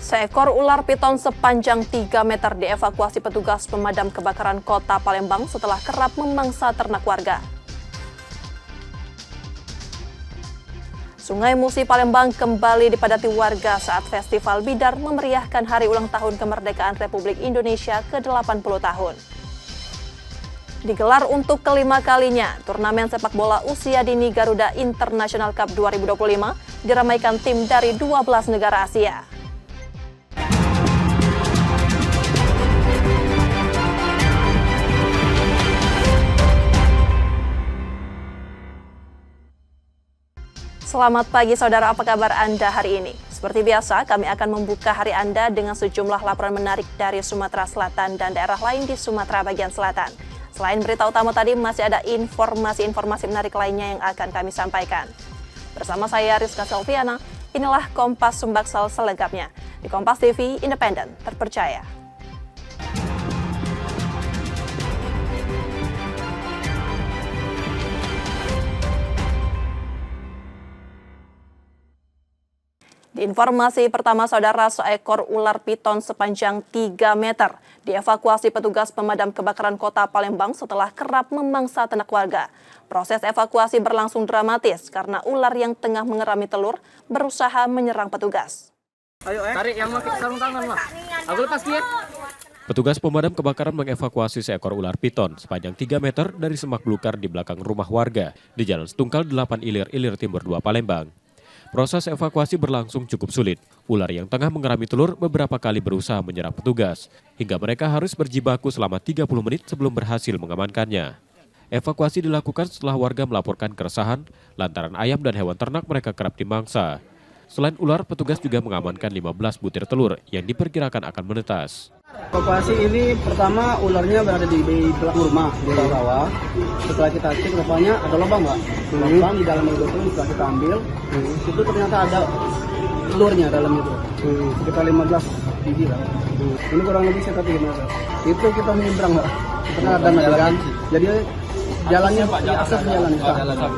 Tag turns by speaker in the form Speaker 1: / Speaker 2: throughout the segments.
Speaker 1: Seekor ular piton sepanjang 3 meter dievakuasi petugas pemadam kebakaran Kota Palembang setelah kerap memangsa ternak warga. Sungai Musi Palembang kembali dipadati warga saat Festival Bidar memeriahkan hari ulang tahun kemerdekaan Republik Indonesia ke-80 tahun. Digelar untuk kelima kalinya, turnamen sepak bola usia dini Garuda International Cup 2025 diramaikan tim dari 12 negara Asia. Selamat pagi saudara, apa kabar Anda hari ini? Seperti biasa, kami akan membuka hari Anda dengan sejumlah laporan menarik dari Sumatera Selatan dan daerah lain di Sumatera bagian selatan. Selain berita utama tadi, masih ada informasi-informasi menarik lainnya yang akan kami sampaikan. Bersama saya Rizka Selviana, inilah Kompas Sumbaksel selengkapnya. Di Kompas TV, independen, terpercaya. Di informasi pertama, saudara, seekor ular piton sepanjang 3 meter dievakuasi petugas pemadam kebakaran Kota Palembang setelah kerap memangsa ternak warga. Proses evakuasi berlangsung dramatis karena ular yang tengah mengerami telur berusaha menyerang petugas.
Speaker 2: Ayo, tarik yang pakai sarung tangan, Mas. Aku lepas dia.
Speaker 3: Petugas pemadam kebakaran mengevakuasi seekor ular piton sepanjang 3 meter dari semak belukar di belakang rumah warga di Jalan Setungkal 8 Ilir Timur 2 Palembang. Proses evakuasi berlangsung cukup sulit. Ular yang tengah mengerami telur beberapa kali berusaha menyerang petugas, hingga mereka harus berjibaku selama 30 menit sebelum berhasil mengamankannya. Evakuasi dilakukan setelah warga melaporkan keresahan lantaran ayam dan hewan ternak mereka kerap dimangsa. Selain ular, petugas juga mengamankan 15 butir telur yang diperkirakan akan menetas.
Speaker 4: Evakuasi ini pertama ularnya berada di belakang rumah di rawa. Setelah kita cek rupanya ada lubang, Mbak. Lubang di dalam itu setelah kita ambil, itu ternyata ada telurnya dalam itu. Sekitar 15 biji lah. Ini kurang lebih sekitar 3 meter. Itu kita menyeberang, Mbak. Karena ada jalan. Jadi jalannya akses jalan.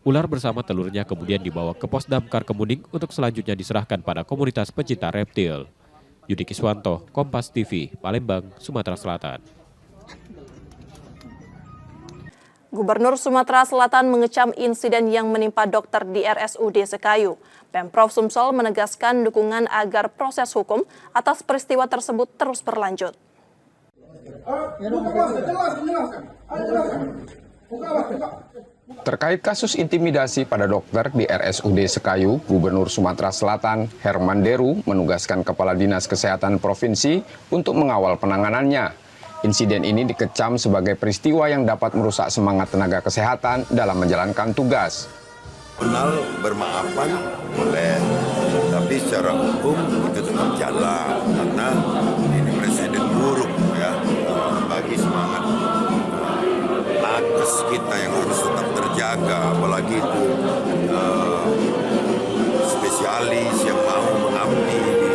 Speaker 3: Ular bersama telurnya kemudian dibawa ke Pos Damkar Kemuning untuk selanjutnya diserahkan pada komunitas pecinta reptil. Yudi Kiswanto, Kompas TV, Palembang, Sumatera Selatan.
Speaker 1: Gubernur Sumatera Selatan mengecam insiden yang menimpa dokter di RSUD Sekayu. Pemprov Sumsel menegaskan dukungan agar proses hukum atas peristiwa tersebut terus berlanjut.
Speaker 5: Terkait kasus intimidasi pada dokter di RSUD Sekayu, Gubernur Sumatera Selatan Herman Deru menugaskan Kepala Dinas Kesehatan Provinsi untuk mengawal penanganannya. Insiden ini dikecam sebagai peristiwa yang dapat merusak semangat tenaga kesehatan dalam menjalankan tugas.
Speaker 6: Kenal bermaafan boleh, tapi secara hukum itu tetap jalan karena ini presiden buruk ya bagi semangat nakes kita yang harus tetap terjaga, apalagi itu spesialis yang mau mengabdi di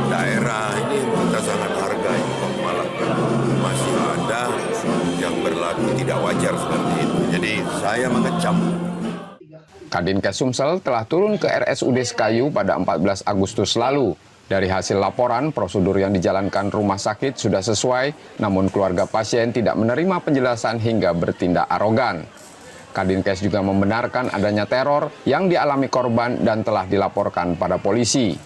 Speaker 6: daerah ini kita sangat hargai. Malah masih ada yang berlaku tidak wajar seperti itu. Jadi saya mengecam.
Speaker 5: Kadinkes Sumsel telah turun ke RSUD Sekayu pada 14 Agustus lalu. Dari hasil laporan, prosedur yang dijalankan rumah sakit sudah sesuai, namun keluarga pasien tidak menerima penjelasan hingga bertindak arogan. Kadinkes juga membenarkan adanya teror yang dialami korban dan telah dilaporkan pada polisi.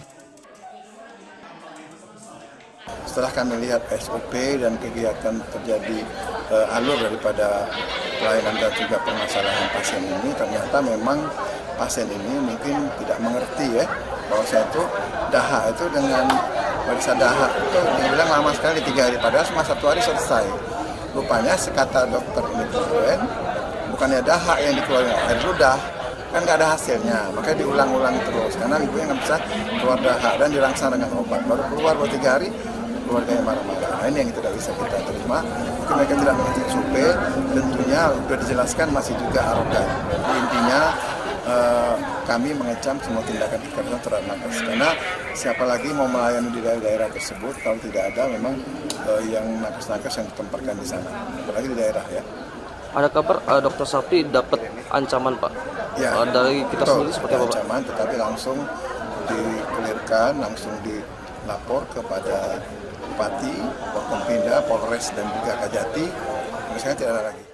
Speaker 7: Setelah kami lihat SOP dan kegiatan terjadi alur daripada pelayanan dan juga permasalahan pasien ini, ternyata memang pasien ini mungkin tidak mengerti ya, bahwa saya itu dahak itu dengan periksa dahak itu dibilang lama sekali 3 hari, padahal cuma 1 hari selesai. Rupanya sekata dokter ini kemarin, bukannya dahak yang dikeluarkan air ludah, kan nggak ada hasilnya, makanya diulang-ulang terus karena ibunya nggak bisa keluar dahak dan dirangsang dengan obat, baru keluar 3 hari keluarganya marah-marah. Nah, ini yang tidak bisa kita terima. Mungkin mereka tidak mengerti SOP, tentunya sudah dijelaskan masih juga arogan. Intinya kami mengecam semua tindakan kekerasan terhadap nakes, karena siapa lagi mau melayani di daerah-daerah tersebut kalau tidak ada memang yang nakes-nakes yang ditempatkan di sana, apalagi di daerah ya.
Speaker 2: Ada kabar Dokter Sapi dapat ancaman, Pak?
Speaker 7: Ya,
Speaker 2: dari kita sendiri seperti apa, Pak?
Speaker 7: Ancaman, tetapi langsung dikelirkan, langsung lapor kepada Bupati, Forkompinda, Polres dan juga Kajati. Misalnya tidak ada lagi.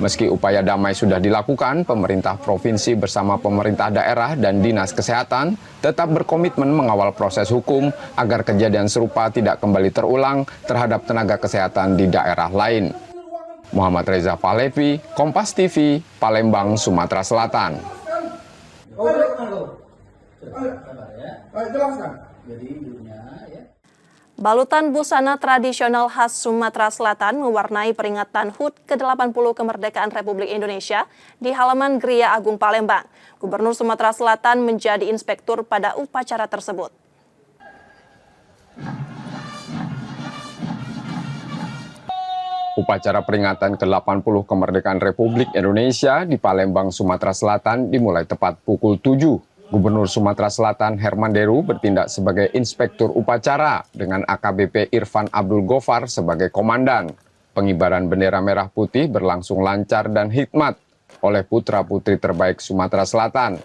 Speaker 5: Meski upaya damai sudah dilakukan, pemerintah provinsi bersama pemerintah daerah dan dinas kesehatan tetap berkomitmen mengawal proses hukum agar kejadian serupa tidak kembali terulang terhadap tenaga kesehatan di daerah lain. Muhammad Reza Pahlevi, Kompas TV, Palembang, Sumatera Selatan.
Speaker 1: Balutan busana tradisional khas Sumatera Selatan mewarnai peringatan HUT ke-80 Kemerdekaan Republik Indonesia di halaman Geria Agung Palembang. Gubernur Sumatera Selatan menjadi inspektur pada upacara tersebut.
Speaker 5: Upacara peringatan ke-80 Kemerdekaan Republik Indonesia di Palembang, Sumatera Selatan dimulai tepat pukul 7. Gubernur Sumatera Selatan Herman Deru bertindak sebagai inspektur upacara dengan AKBP Irfan Abdul Gofar sebagai komandan. Pengibaran bendera merah putih berlangsung lancar dan hikmat oleh putra-putri terbaik Sumatera Selatan.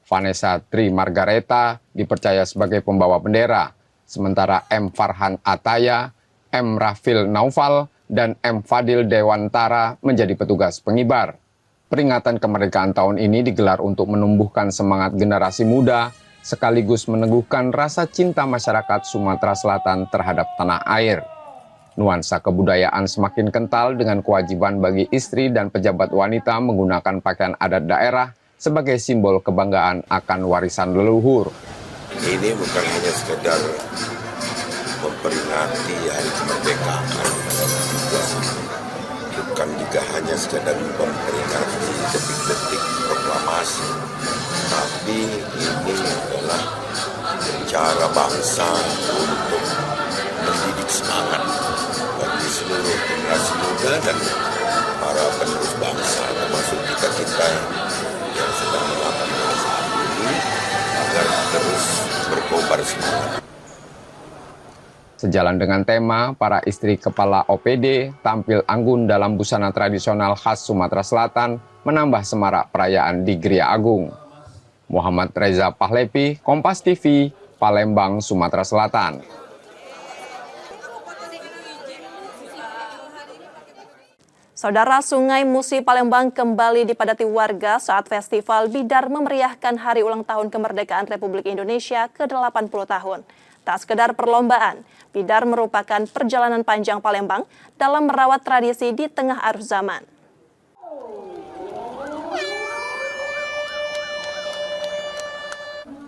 Speaker 5: Vanessa Tri Margareta dipercaya sebagai pembawa bendera, sementara M. Farhan Ataya, M. Rafil Naufal, dan M. Fadil Dewantara menjadi petugas pengibar. Peringatan kemerdekaan tahun ini digelar untuk menumbuhkan semangat generasi muda, sekaligus meneguhkan rasa cinta masyarakat Sumatera Selatan terhadap tanah air. Nuansa kebudayaan semakin kental dengan kewajiban bagi istri dan pejabat wanita menggunakan pakaian adat daerah sebagai simbol kebanggaan akan warisan leluhur.
Speaker 6: Ini bukan hanya sekedar memperingati hari kemerdekaan, bukan juga hanya sekedar memperingati detik-detik proklamasi, tapi ini adalah cara bangsa untuk mendidik semangat bagi seluruh generasi muda dan para penerus bangsa, termasuk kita-kita yang sedang mengabdi saat ini, agar terus berkobar semangat.
Speaker 5: Sejalan dengan tema, para istri kepala OPD tampil anggun dalam busana tradisional khas Sumatera Selatan menambah semarak perayaan di Geria Agung. Muhammad Reza Pahlevi, Kompas TV, Palembang, Sumatera Selatan.
Speaker 1: Saudara, Sungai Musi Palembang kembali dipadati warga saat Festival Bidar memeriahkan hari ulang tahun kemerdekaan Republik Indonesia ke-80 tahun. Tak sekedar perlombaan, Bidar merupakan perjalanan panjang Palembang dalam merawat tradisi di tengah arus zaman.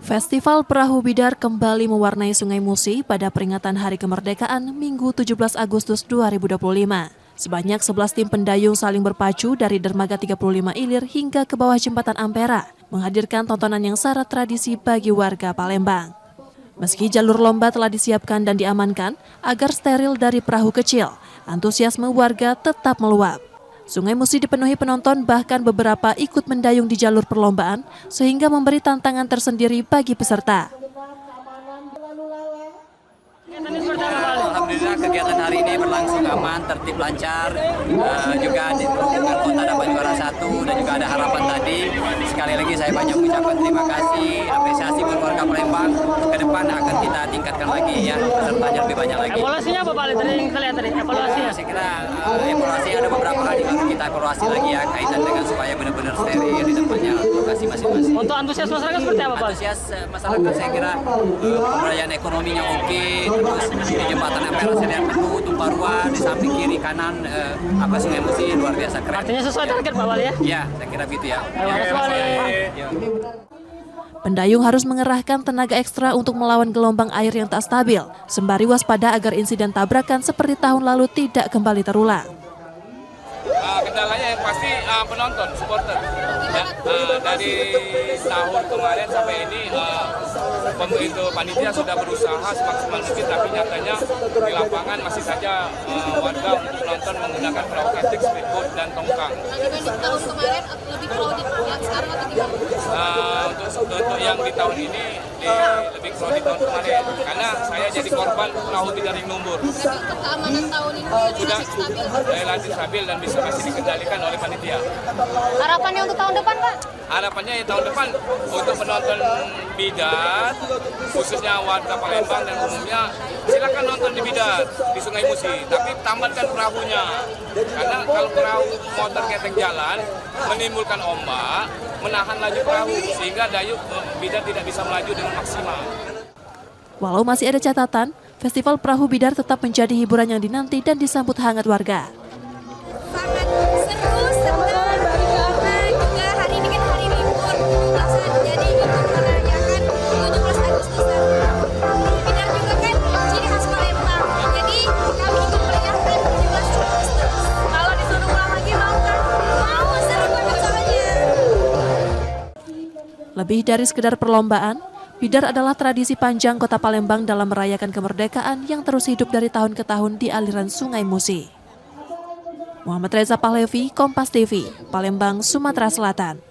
Speaker 1: Festival Perahu Bidar kembali mewarnai Sungai Musi pada peringatan Hari Kemerdekaan Minggu 17 Agustus 2025. Sebanyak 11 tim pendayung saling berpacu dari dermaga 35 Ilir hingga ke bawah jembatan Ampera, menghadirkan tontonan yang syarat tradisi bagi warga Palembang. Meski jalur lomba telah disiapkan dan diamankan agar steril dari perahu kecil, antusiasme warga tetap meluap. Sungai Musi dipenuhi penonton, bahkan beberapa ikut mendayung di jalur perlombaan sehingga memberi tantangan tersendiri bagi peserta.
Speaker 8: Alhamdulillah kegiatan hari ini berlangsung aman, tertib, lancar. Juga di lingkungan kota dapat juara 1 dan juga ada harapan tadi. Sekali lagi saya banyak mengucapkan terima kasih, apresiasi buat warga Palembang. Ke depan akan kita tingkatkan lagi ya, pesertanya lebih banyak lagi.
Speaker 9: Evaluasinya apa Pak? Tadi yang kita lihat tadi, evaluasi.
Speaker 8: Saya kira evaluasi ada beberapa hal yang harus kita evaluasi lagi ya, kaitan dengan supaya benar-benar steril di tempatnya lokasi masing-masing.
Speaker 9: Untuk antusias masyarakat seperti apa Pak?
Speaker 8: Antusias masyarakat saya kira pemberdayaan ekonominya oke, terus di jembatan Ampera saya lihat penuh, tumpah ruah di samping kiri kanan Sungai Musi luar biasa keren.
Speaker 9: Artinya sesuai target Pak Wali ya?
Speaker 8: Iya, saya kira gitu ya.
Speaker 1: Pendayung harus mengerahkan tenaga ekstra untuk melawan gelombang air yang tak stabil, sembari waspada agar insiden tabrakan seperti tahun lalu tidak kembali terulang.
Speaker 10: Kendalanya yang pasti penonton, supporter. Ya, dari tahun kemarin sampai ini panitia sudah berusaha semaksimal mungkin, tapi nyatanya di lapangan masih saja warga untuk menonton menggunakan perahu ketik, speedboat, dan tongkang.
Speaker 11: Dibanding tahun kemarin lebih crowded yang sekarang atau gimana?
Speaker 10: Untuk yang di tahun ini lebih crowded tahun kemarin, karena saya jadi korban perahu Bidar yang numbur.
Speaker 11: Tapi untuk keamanan tahun ini
Speaker 10: sudah relatif stabil dan bisa masih dikendalikan oleh panitia.
Speaker 11: Harapannya untuk tahun depan depan, Pak?
Speaker 10: Harapannya ya tahun depan untuk penonton bidat, khususnya warga Palembang dan umumnya, silakan nonton di bidat di Sungai Musi, tapi tamatkan perahunya. Karena kalau perahu motor keteng jalan, menimbulkan ombak, menahan laju perahu, sehingga dayung bidat tidak bisa melaju dengan maksimal.
Speaker 1: Walau masih ada catatan, Festival Perahu Bidar tetap menjadi hiburan yang dinanti dan disambut hangat warga.
Speaker 11: Sangat seru, senang, karena juga hari ini kan hari libur 17-an, jadi ikut merayakan 17 Agustusan. Bidar juga kan ciri khas Palembang, jadi kami ikut merayakan 17 Agustus. Kalau disuruh ulang lagi mau kan? Mau, seru banget soalnya.
Speaker 1: Lebih dari sekedar perlombaan, Bidar adalah tradisi panjang Kota Palembang dalam merayakan kemerdekaan yang terus hidup dari tahun ke tahun di aliran Sungai Musi. Muhammad Reza Pahlevi, Kompas TV, Palembang, Sumatera Selatan.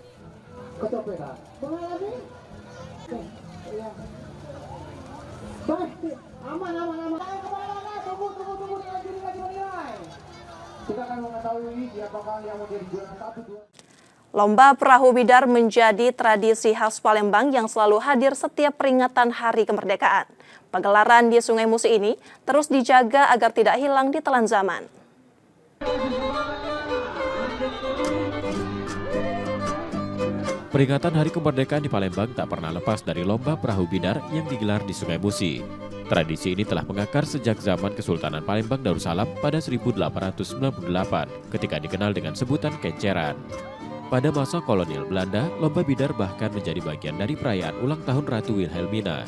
Speaker 1: Lomba Perahu Bidar menjadi tradisi khas Palembang yang selalu hadir setiap peringatan Hari Kemerdekaan. Pagelaran di Sungai Musi ini terus dijaga agar tidak hilang di telan zaman.
Speaker 3: Peringatan Hari Kemerdekaan di Palembang tak pernah lepas dari lomba perahu bidar yang digelar di Sungai Musi. Tradisi ini telah mengakar sejak zaman Kesultanan Palembang Darussalam pada 1898 ketika dikenal dengan sebutan kenceran. Pada masa kolonial Belanda, lomba bidar bahkan menjadi bagian dari perayaan ulang tahun Ratu Wilhelmina.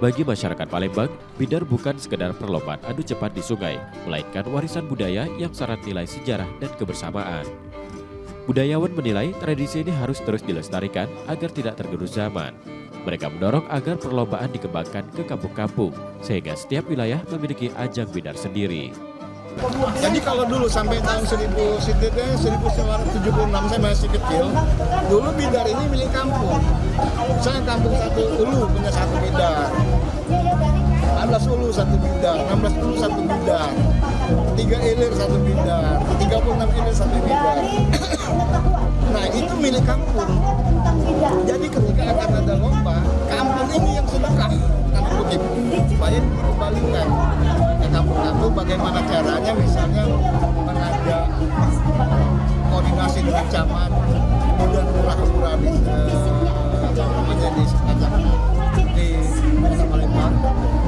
Speaker 3: Bagi masyarakat Palembang, bidar bukan sekedar perlombaan adu cepat di sungai, melainkan warisan budaya yang syarat nilai sejarah dan kebersamaan. Budayawan menilai tradisi ini harus terus dilestarikan agar tidak tergerus zaman. Mereka mendorong agar perlombaan dikembangkan ke kampung-kampung, sehingga setiap wilayah memiliki ajang bidar sendiri.
Speaker 7: Jadi kalau dulu sampai tahun 1976 saya masih kecil, dulu bidar ini milik kampung. Misalnya kampung satu Ulu punya satu bidar, 16 Ulu satu bidar, 16 Ulu satu bidar, 3 Ilir satu bidar, 36 Ilir satu bidar. Nah itu milik kampung. Jadi ketika akan ada lomba, kampung ini yang sedekah, tanda kutip, supaya dikembalikan ke kampung-kampung. Bagaimana caranya, misalnya mengajak koordinasi dengan camat, kemudian lurah-lurah di semacam di Kota Palembang,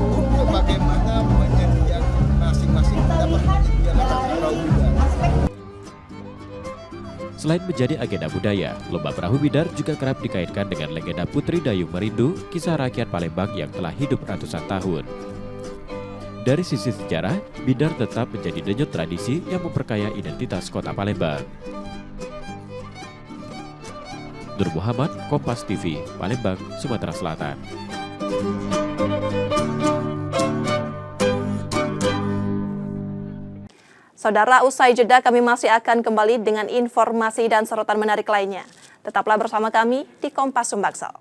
Speaker 7: untuk bagaimana menyediakan masing-masing dapat menyediakan perahu bidar.
Speaker 3: Selain menjadi agenda budaya, lomba perahu bidar juga kerap dikaitkan dengan legenda Putri Dayung Merindu, kisah rakyat Palembang yang telah hidup ratusan tahun. Dari sisi sejarah, bidar tetap menjadi denyut tradisi yang memperkaya identitas Kota Palembang. Nur Muhammad, Kompas TV, Palembang, Sumatera Selatan.
Speaker 1: Saudara, usai jeda kami masih akan kembali dengan informasi dan sorotan menarik lainnya. Tetaplah bersama kami di Kompas Sumbaksel.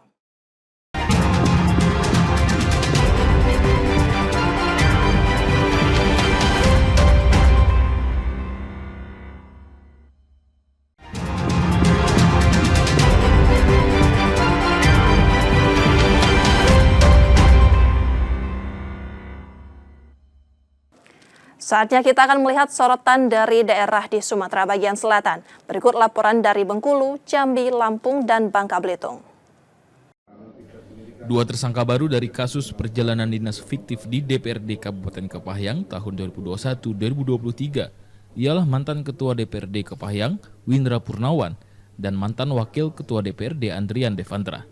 Speaker 1: Saatnya kita akan melihat sorotan dari daerah di Sumatera bagian selatan. Berikut laporan dari Bengkulu, Jambi, Lampung, dan Bangka Belitung.
Speaker 12: Dua tersangka baru dari kasus perjalanan dinas fiktif di DPRD Kabupaten Kepahyang tahun 2021-2023 ialah mantan Ketua DPRD Kepahyang, Windra Purnawan, dan mantan Wakil Ketua DPRD Andrian Devandra.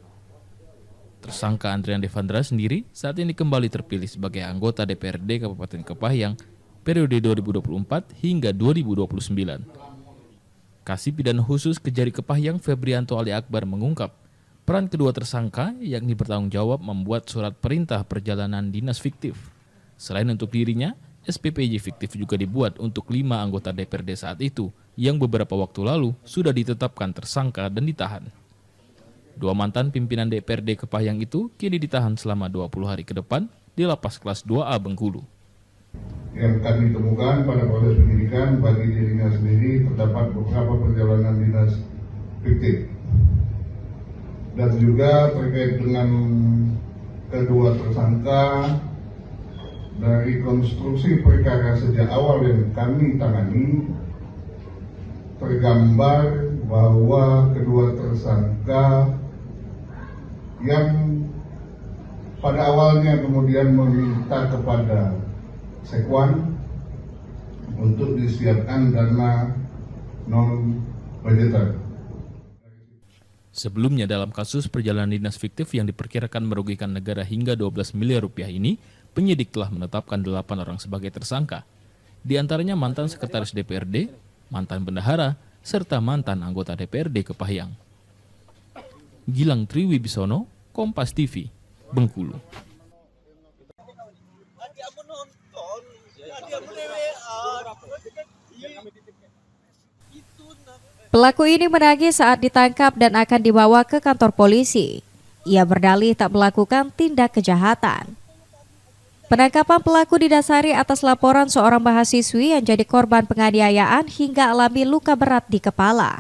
Speaker 12: Tersangka Andrian Devandra sendiri saat ini kembali terpilih sebagai anggota DPRD Kabupaten Kepahyang periode 2024 hingga 2029. Kasih Pidana Khusus Kejari Kepahyang Febrianto Ali Akbar mengungkap peran kedua tersangka yakni bertanggung jawab membuat surat perintah perjalanan dinas fiktif. Selain untuk dirinya, SPPJ fiktif juga dibuat untuk 5 anggota DPRD saat itu yang beberapa waktu lalu sudah ditetapkan tersangka dan ditahan. Dua mantan pimpinan DPRD Kepahyang itu kini ditahan selama 20 hari ke depan di Lapas Kelas 2A Bengkulu.
Speaker 13: Yang kami temukan pada proses penyidikan bagi dirinya sendiri terdapat beberapa perjalanan dinas fiktif dan juga terkait dengan kedua tersangka. Dari konstruksi perkara sejak awal yang kami tangani, tergambar bahwa kedua tersangka yang pada awalnya kemudian meminta kepada Sekwan untuk disiapkan dana non-budgeter.
Speaker 12: Sebelumnya dalam kasus perjalanan dinas fiktif yang diperkirakan merugikan negara hingga 12 miliar rupiah ini, penyidik telah menetapkan 8 orang sebagai tersangka. Di antaranya mantan sekretaris DPRD, mantan bendahara, serta mantan anggota DPRD Kepahyang. Gilang Triwibisono, Kompas TV, Bengkulu.
Speaker 14: Pelaku ini menangis saat ditangkap dan akan dibawa ke kantor polisi. Ia berdalih tak melakukan tindak kejahatan. Penangkapan pelaku didasari atas laporan seorang mahasiswi yang jadi korban penganiayaan hingga alami luka berat di kepala.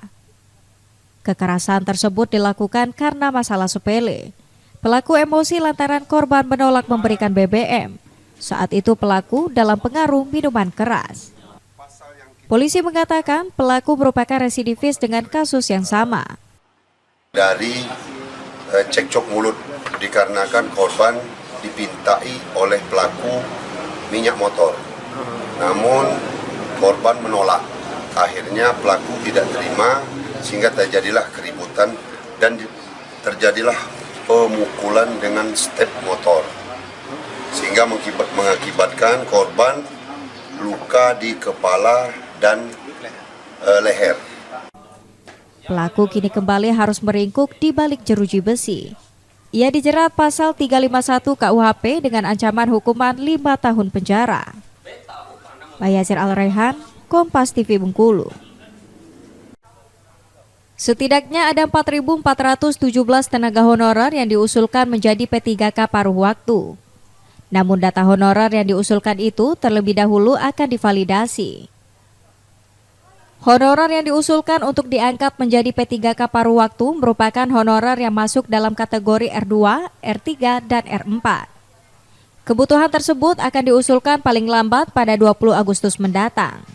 Speaker 14: Kekerasan tersebut dilakukan karena masalah sepele. Pelaku emosi lantaran korban menolak memberikan BBM. Saat itu pelaku dalam pengaruh minuman keras. Polisi mengatakan pelaku merupakan residivis dengan kasus yang sama.
Speaker 15: Dari cekcok mulut dikarenakan korban dipintai oleh pelaku minyak motor. Namun korban menolak. Akhirnya pelaku tidak terima sehingga terjadilah keributan dan terjadilah pemukulan dengan step motor. Sehingga mengakibatkan korban luka di kepala dan leher.
Speaker 14: Pelaku kini kembali harus meringkuk di balik jeruji besi. Ia dijerat pasal 351 KUHP dengan ancaman hukuman 5 tahun penjara. Bayazir Al-Raihan, Kompas TV Bengkulu. Setidaknya ada 4.417 tenaga honorer yang diusulkan menjadi P3K paruh waktu. Namun data honorer yang diusulkan itu terlebih dahulu akan divalidasi. Honorer yang diusulkan untuk diangkat menjadi P3K paruh waktu merupakan honorer yang masuk dalam kategori R2, R3, dan R4. Kebutuhan tersebut akan diusulkan paling lambat pada 20 Agustus mendatang.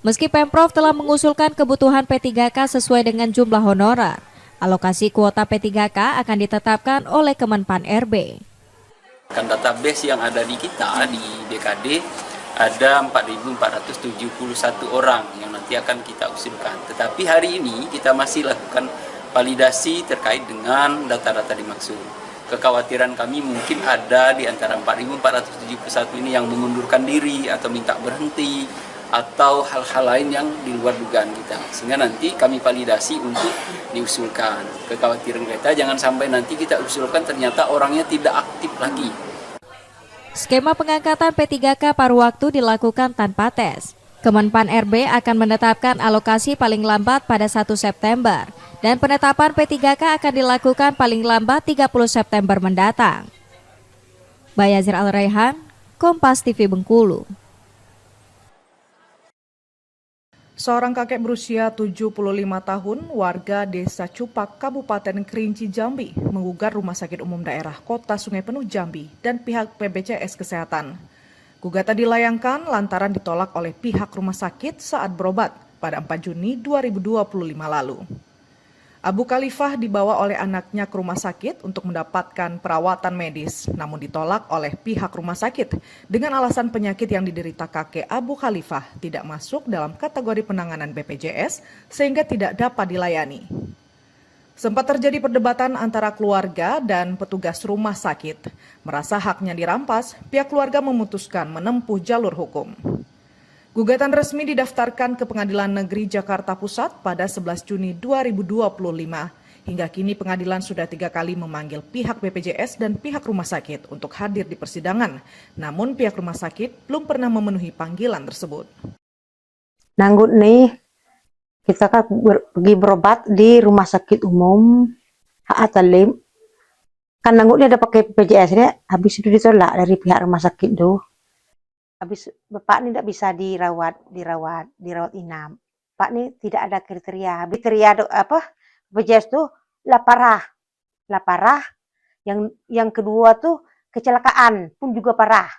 Speaker 14: Meski Pemprov telah mengusulkan kebutuhan P3K sesuai dengan jumlah honorer, alokasi kuota P3K akan ditetapkan oleh Kemenpan RB.
Speaker 8: Database yang ada di kita di BKD ada 4.471 orang yang nanti akan kita usulkan. Tetapi hari ini kita masih lakukan validasi terkait dengan data-data dimaksud. Kekhawatiran kami mungkin ada di antara 4.471 ini yang mengundurkan diri atau minta berhenti atau hal-hal lain yang di luar dugaan kita. Sehingga nanti kami validasi untuk diusulkan. Kekhawatiran kita jangan sampai nanti kita usulkan ternyata orangnya tidak aktif lagi.
Speaker 14: Skema pengangkatan P3K paruh waktu dilakukan tanpa tes. Kemenpan RB akan menetapkan alokasi paling lambat pada 1 September dan penetapan P3K akan dilakukan paling lambat 30 September mendatang. Bayazir Al-Raihan, Kompas TV Bengkulu.
Speaker 16: Seorang kakek berusia 75 tahun, warga Desa Cupak, Kabupaten Kerinci, Jambi, menggugat Rumah Sakit Umum Daerah Kota Sungai Penuh Jambi dan pihak PBCS Kesehatan. Gugatan dilayangkan lantaran ditolak oleh pihak rumah sakit saat berobat pada 4 Juni 2025 lalu. Abu Khalifah dibawa oleh anaknya ke rumah sakit untuk mendapatkan perawatan medis, namun ditolak oleh pihak rumah sakit dengan alasan penyakit yang diderita kakek Abu Khalifah tidak masuk dalam kategori penanganan BPJS sehingga tidak dapat dilayani. Sempat terjadi perdebatan antara keluarga dan petugas rumah sakit. Merasa haknya dirampas, pihak keluarga memutuskan menempuh jalur hukum. Gugatan resmi didaftarkan ke Pengadilan Negeri Jakarta Pusat pada 11 Juni 2025. Hingga kini pengadilan sudah 3 kali memanggil pihak BPJS dan pihak rumah sakit untuk hadir di persidangan. Namun pihak rumah sakit belum pernah memenuhi panggilan tersebut.
Speaker 17: Nanggut nih, kita kan pergi berobat di rumah sakit umum Atalim. Kan nanggutnya ada pakai BPJS nya, habis itu ditolak dari pihak rumah sakit tuh. Habis bapak ini tidak bisa dirawat inap. Pak ini tidak ada kriteria. Kriteria BPJS tuh lah parah. Yang kedua tuh kecelakaan pun juga parah.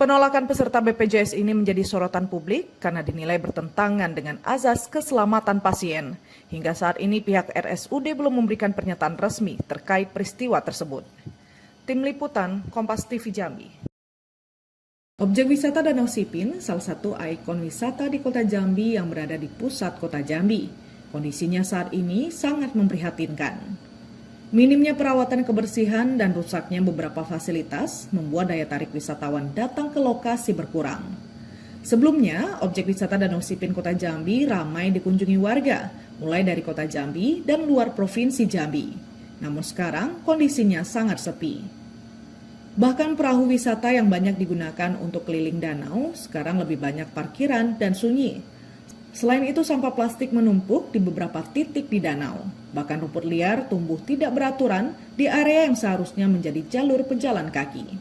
Speaker 16: Penolakan peserta BPJS ini menjadi sorotan publik karena dinilai bertentangan dengan azas keselamatan pasien. Hingga saat ini pihak RSUD belum memberikan pernyataan resmi terkait peristiwa tersebut. Tim Liputan Kompas TV Jambi. Objek wisata Danau Sipin salah satu ikon wisata di Kota Jambi yang berada di pusat Kota Jambi. Kondisinya saat ini sangat memprihatinkan. Minimnya perawatan kebersihan dan rusaknya beberapa fasilitas membuat daya tarik wisatawan datang ke lokasi berkurang. Sebelumnya, objek wisata Danau Sipin Kota Jambi ramai dikunjungi warga, mulai dari Kota Jambi dan luar Provinsi Jambi. Namun sekarang kondisinya sangat sepi. Bahkan perahu wisata yang banyak digunakan untuk keliling danau sekarang lebih banyak parkiran dan sunyi. Selain itu, sampah plastik menumpuk di beberapa titik di danau. Bahkan rumput liar tumbuh tidak beraturan di area yang seharusnya menjadi jalur pejalan kaki.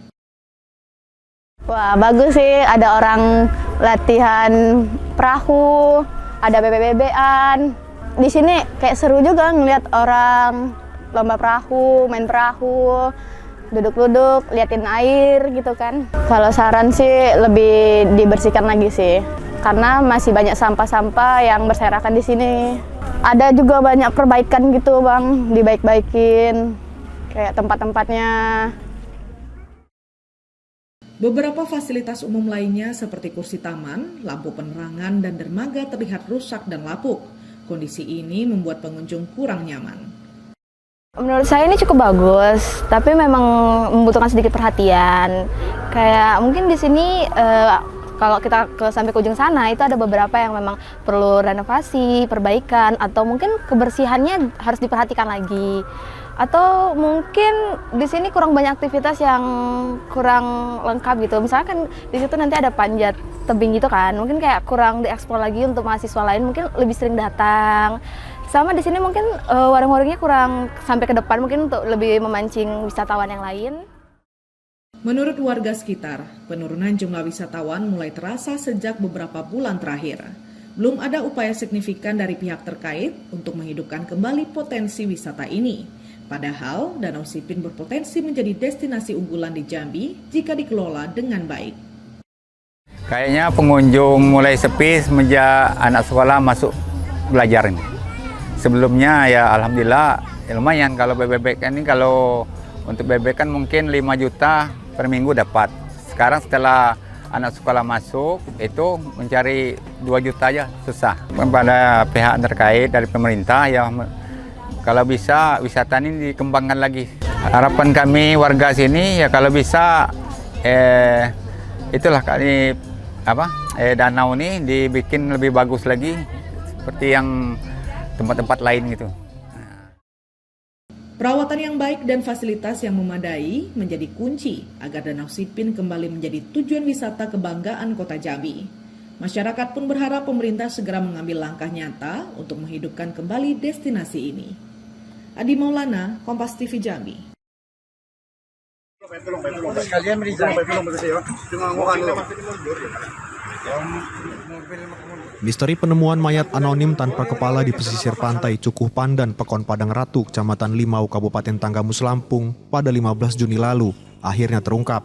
Speaker 18: Wah, bagus sih, ada orang latihan perahu, ada bebek-bebekan. Di sini kayak seru juga ngeliat orang lomba perahu, main perahu, duduk-duduk, liatin air gitu kan. Kalau saran sih lebih dibersihkan lagi sih. Karena masih banyak sampah-sampah yang berserakan di sini. Ada juga banyak perbaikan gitu Bang, dibaik-baikin kayak tempat-tempatnya.
Speaker 16: Beberapa fasilitas umum lainnya seperti kursi taman, lampu penerangan, dan dermaga terlihat rusak dan lapuk. Kondisi ini membuat pengunjung kurang nyaman.
Speaker 18: Menurut saya ini cukup bagus, tapi memang membutuhkan sedikit perhatian. Kayak mungkin di sini kalau kita sampai ke ujung sana itu ada beberapa yang memang perlu renovasi, perbaikan, atau mungkin kebersihannya harus diperhatikan lagi. Atau mungkin di sini kurang banyak aktivitas yang kurang lengkap gitu. Misalkan di situ nanti ada panjat tebing gitu kan, mungkin kayak kurang dieksplor lagi untuk mahasiswa lain, mungkin lebih sering datang. Sama di sini mungkin warung-warungnya kurang sampai ke depan, mungkin untuk lebih memancing wisatawan yang lain.
Speaker 16: Menurut warga sekitar, penurunan jumlah wisatawan mulai terasa sejak beberapa bulan terakhir. Belum ada upaya signifikan dari pihak terkait untuk menghidupkan kembali potensi wisata ini. Padahal, Danau Sipin berpotensi menjadi destinasi unggulan di Jambi jika dikelola dengan baik.
Speaker 19: Kayaknya pengunjung mulai sepi semenjak anak sekolah masuk belajar ini. Sebelumnya ya alhamdulillah lumayan kalau bebek ini, kalau untuk bebek kan mungkin 5 juta per minggu dapat. Sekarang setelah anak sekolah masuk itu mencari 2 juta aja susah. Kepada pihak terkait dari pemerintah ya kalau bisa wisata ini dikembangkan lagi. Harapan kami warga sini ya kalau bisa itulah kali danau ini dibikin lebih bagus lagi seperti yang tempat-tempat lain gitu.
Speaker 16: Perawatan yang baik dan fasilitas yang memadai menjadi kunci agar Danau Sipin kembali menjadi tujuan wisata kebanggaan Kota Jambi. Masyarakat pun berharap pemerintah segera mengambil langkah nyata untuk menghidupkan kembali destinasi ini. Adi Maulana, Kompas TV Jambi.
Speaker 20: Misteri penemuan mayat anonim tanpa kepala di pesisir pantai Cukuh Pandan, Pekon Padang Ratu, Kecamatan Limau, Kabupaten Tanggamus Lampung pada 15 Juni lalu akhirnya terungkap.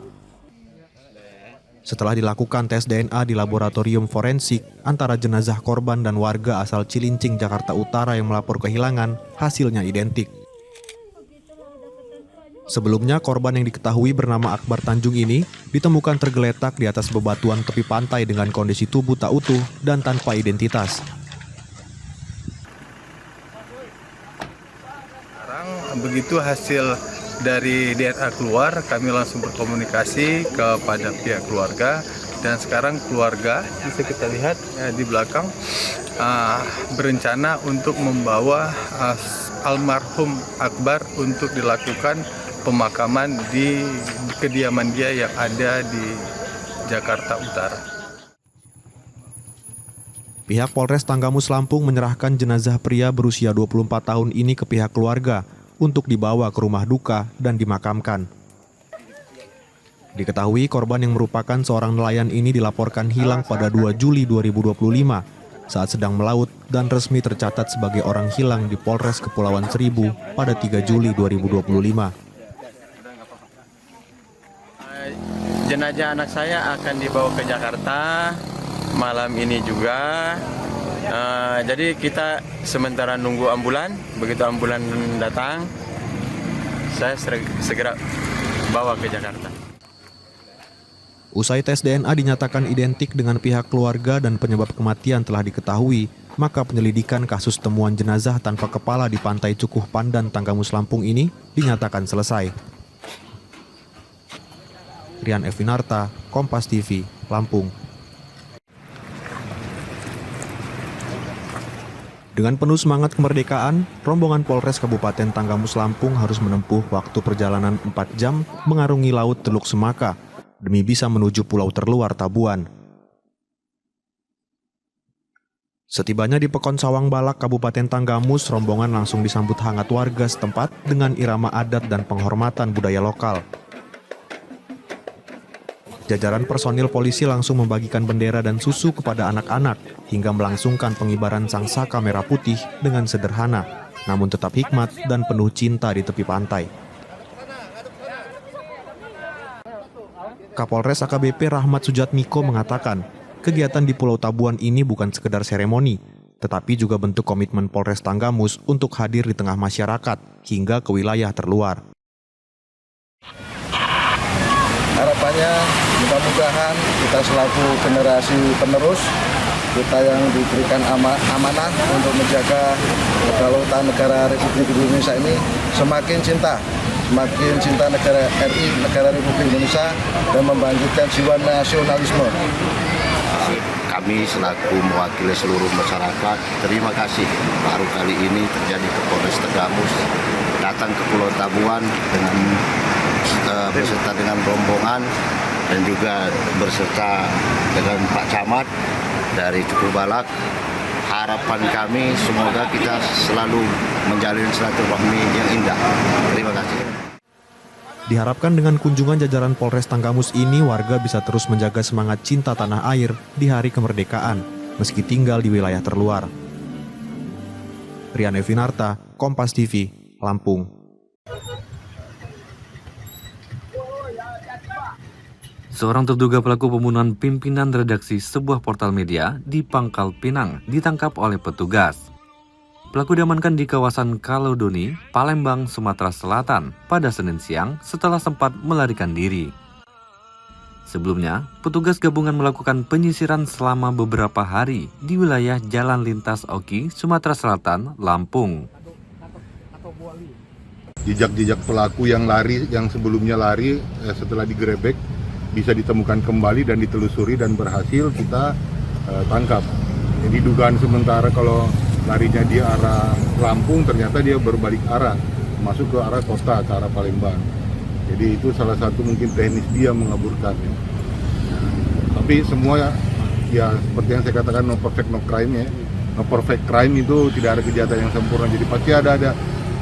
Speaker 20: Setelah dilakukan tes DNA di laboratorium forensik antara jenazah korban dan warga asal Cilincing, Jakarta Utara yang melapor kehilangan, hasilnya identik. Sebelumnya, korban yang diketahui bernama Akbar Tanjung ini ditemukan tergeletak di atas bebatuan tepi pantai dengan kondisi tubuh tak utuh dan tanpa identitas.
Speaker 21: Sekarang begitu hasil dari DNA keluar, kami langsung berkomunikasi kepada pihak keluarga, dan sekarang keluarga bisa kita lihat di belakang berencana untuk membawa almarhum Akbar untuk dilakukan pemakaman di kediaman dia yang ada di Jakarta Utara.
Speaker 20: Pihak Polres Tanggamus Lampung menyerahkan jenazah pria berusia 24 tahun ini ke pihak keluarga untuk dibawa ke rumah duka dan dimakamkan. Diketahui korban yang merupakan seorang nelayan ini dilaporkan hilang pada 2 Juli 2025. saat sedang melaut dan resmi tercatat sebagai orang hilang di Polres Kepulauan Seribu pada 3 Juli 2025.
Speaker 4: Jenazah anak saya akan dibawa ke Jakarta malam ini juga. Jadi kita sementara nunggu ambulan, begitu ambulan datang, saya segera bawa ke Jakarta.
Speaker 20: Usai tes DNA dinyatakan identik dengan pihak keluarga dan penyebab kematian telah diketahui, maka penyelidikan kasus temuan jenazah tanpa kepala di Pantai Cukuh Pandan, Tanggamus Lampung ini dinyatakan selesai. Rian Evinarta, Kompas TV, Lampung. Dengan penuh semangat kemerdekaan, rombongan Polres Kabupaten Tanggamus Lampung harus menempuh waktu perjalanan 4 jam mengarungi Laut Teluk Semaka demi bisa menuju pulau terluar Tabuan. Setibanya di Pekon Sawang Balak, Kabupaten Tanggamus, rombongan langsung disambut hangat warga setempat dengan irama adat dan penghormatan budaya lokal. Jajaran personil polisi langsung membagikan bendera dan susu kepada anak-anak hingga melangsungkan pengibaran sangsaka merah putih dengan sederhana, namun tetap hikmat dan penuh cinta di tepi pantai. Kapolres AKBP Rahmat Sujatmiko mengatakan, kegiatan di Pulau Tabuan ini bukan sekedar seremoni, tetapi juga bentuk komitmen Polres Tanggamus untuk hadir di tengah masyarakat hingga ke wilayah terluar.
Speaker 22: Harapannya mudah-mudahan kita selaku generasi penerus, kita yang diberikan amanah untuk menjaga kedaulatan negara Republik Indonesia ini semakin cinta negara RI, negara Republik Indonesia, dan membangkitkan jiwa nasionalisme.
Speaker 23: Kami selaku mewakili seluruh masyarakat, terima kasih baru kali ini terjadi ke Polres Tanggamus, datang ke Pulau Tabuan dengan beserta dengan rombongan dan juga berserta dengan Pak Camat dari Cukuh Balak. Harapan kami semoga kita selalu menjalin silaturahmi yang indah. Terima kasih.
Speaker 20: Diharapkan dengan kunjungan jajaran Polres Tanggamus ini, warga bisa terus menjaga semangat cinta tanah air di hari kemerdekaan, meski tinggal di wilayah terluar. Rian Evinarta, Kompas TV, Lampung.
Speaker 24: Seorang terduga pelaku pembunuhan pimpinan redaksi sebuah portal media di Pangkal Pinang ditangkap oleh petugas. Pelaku diamankan di kawasan Kalodoni, Palembang, Sumatera Selatan pada Senin siang setelah sempat melarikan diri. Sebelumnya, petugas gabungan melakukan penyisiran selama beberapa hari di wilayah Jalan Lintas Oki, Sumatera Selatan, Lampung.
Speaker 25: Jejak-jejak pelaku yang lari, yang sebelumnya lari setelah digerebek, bisa ditemukan kembali dan ditelusuri dan berhasil kita tangkap. Jadi dugaan sementara kalau larinya di arah Lampung, ternyata dia berbalik arah, masuk ke arah kota, ke arah Palembang. Jadi itu salah satu mungkin teknis dia mengaburkan. Ya. Tapi semua ya seperti yang saya katakan, no perfect no crime ya. No perfect crime itu tidak ada kejahatan yang sempurna. Jadi pasti ada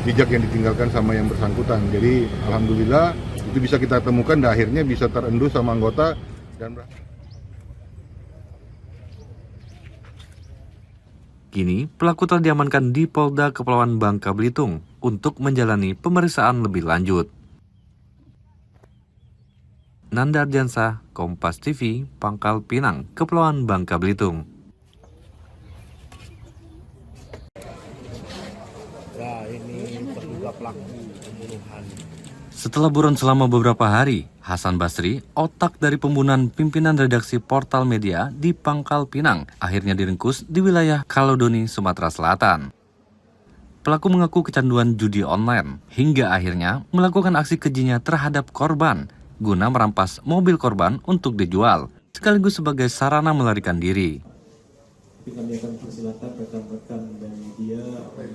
Speaker 25: jejak yang ditinggalkan sama yang bersangkutan. Jadi alhamdulillah itu bisa kita temukan dan akhirnya bisa terendus sama anggota dan
Speaker 24: Kini, pelaku telah diamankan di Polda Kepulauan Bangka Belitung untuk menjalani pemeriksaan lebih lanjut. Nanda Ardiansah, Kompas TV, Pangkal Pinang, Kepulauan Bangka Belitung.
Speaker 26: Nah, ini terduga pelaku pembunuhan.
Speaker 24: Setelah buron selama beberapa hari, Hasan Basri, otak dari pembunuhan pimpinan redaksi portal media di Pangkal Pinang, akhirnya diringkus di wilayah Kalodoni, Sumatera Selatan. Pelaku mengaku kecanduan judi online, hingga akhirnya melakukan aksi kejinya terhadap korban, guna merampas mobil korban untuk dijual, sekaligus sebagai sarana melarikan diri.
Speaker 27: Kami akan persilakan rekan-rekan dan media.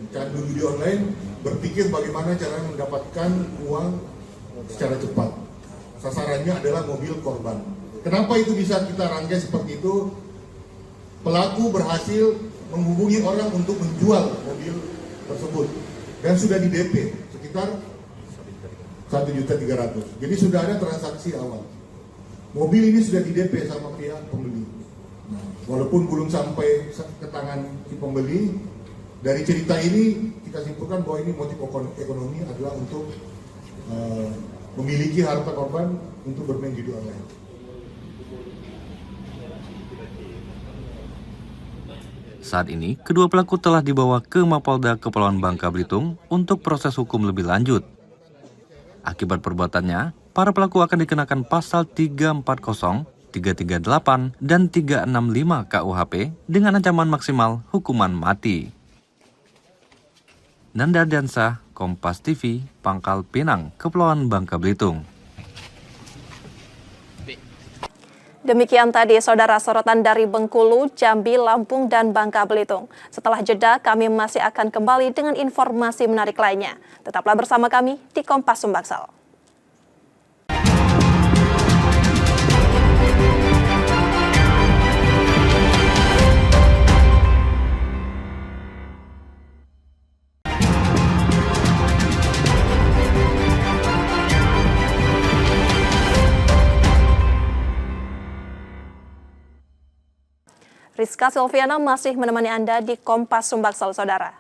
Speaker 25: Candu judi online berpikir bagaimana cara mendapatkan uang secara cepat. Sasarannya adalah mobil korban. Kenapa itu bisa kita rangkai seperti itu? Pelaku berhasil menghubungi orang untuk menjual mobil tersebut dan sudah di DP sekitar 1.300.000. Jadi sudah ada transaksi awal. Mobil ini sudah di DP sama pihak pembeli. Nah,
Speaker 13: walaupun belum sampai ke tangan si pembeli, dari cerita ini kita simpulkan bahwa ini motif ekonomi adalah untuk memiliki harta korban untuk bermain judi online.
Speaker 24: Saat ini, kedua pelaku telah dibawa ke Mapolda Kepulauan Bangka Belitung untuk proses hukum lebih lanjut. Akibat perbuatannya, para pelaku akan dikenakan pasal 340, 338, dan 365 KUHP dengan ancaman maksimal hukuman mati. Nanda Diansah, Kompas TV, Pangkal Pinang, Kepulauan Bangka Belitung.
Speaker 1: Demikian tadi saudara sorotan dari Bengkulu, Jambi, Lampung, dan Bangka Belitung. Setelah jeda, kami masih akan kembali dengan informasi menarik lainnya. Tetaplah bersama kami di Kompas Sumbaksel. Rizka Silviana masih menemani Anda di Kompas Sumbaksel, saudara.